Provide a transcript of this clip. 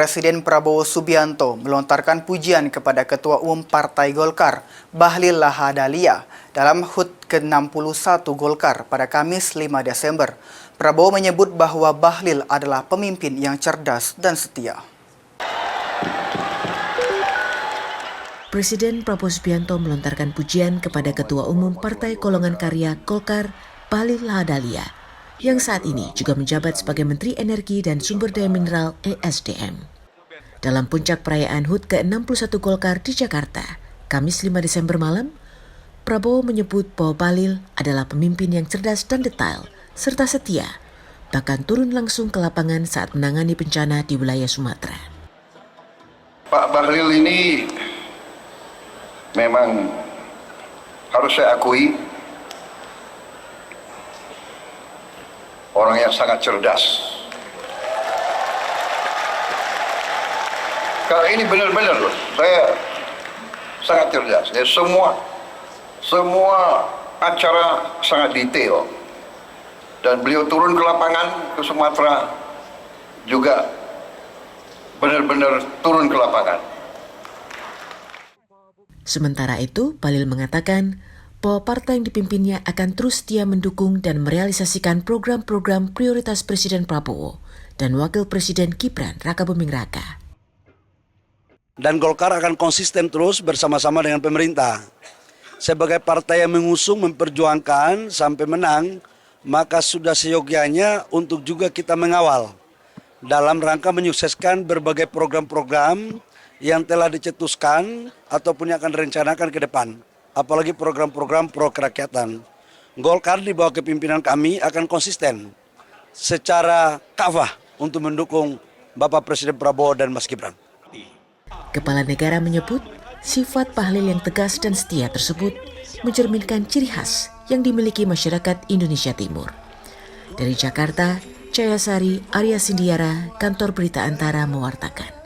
Presiden Prabowo Subianto melontarkan pujian kepada Ketua Umum Partai Golkar, Bahlil Lahadalia, dalam HUT ke-61 Golkar pada Kamis 5 Desember. Prabowo menyebut bahwa Bahlil adalah pemimpin yang cerdas dan setia. Presiden Prabowo Subianto melontarkan pujian kepada Ketua Umum Partai Golongan Karya Golkar, Bahlil Lahadalia, yang saat ini juga menjabat sebagai Menteri Energi dan Sumber Daya Mineral (ESDM). Dalam puncak perayaan HUT ke-61 Golkar di Jakarta, Kamis 5 Desember malam, Prabowo menyebut bahwa Bahlil adalah pemimpin yang cerdas dan detail, serta setia, bahkan turun langsung ke lapangan saat menangani bencana di wilayah Sumatera. Pak Bahlil ini memang harus saya akui orang yang sangat cerdas. Kalau ini benar-benar loh, saya sangat cerdas. Ya, semua acara sangat detail. Dan beliau turun ke lapangan ke Sumatera juga benar-benar turun ke lapangan. Sementara itu, Bahlil mengatakan bahwa partai yang dipimpinnya akan terus setia mendukung dan merealisasikan program-program prioritas Presiden Prabowo dan Wakil Presiden Gibran Rakabuming Raka. Dan Golkar akan konsisten terus bersama-sama dengan pemerintah. Sebagai partai yang mengusung, memperjuangkan sampai menang, maka sudah seyogyanya untuk juga kita mengawal dalam rangka menyukseskan berbagai program-program yang telah dicetuskan ataupun yang akan direncanakan ke depan. Apalagi program-program pro kerakyatan. Golkar di bawah kepimpinan kami akan konsisten secara kafah untuk mendukung Bapak Presiden Prabowo dan Mas Gibran. Kepala negara menyebut sifat Bahlil yang tegas dan setia tersebut mencerminkan ciri khas yang dimiliki masyarakat Indonesia Timur. Dari Jakarta, Jayasari Arya Sindiara, Kantor Berita Antara mewartakan.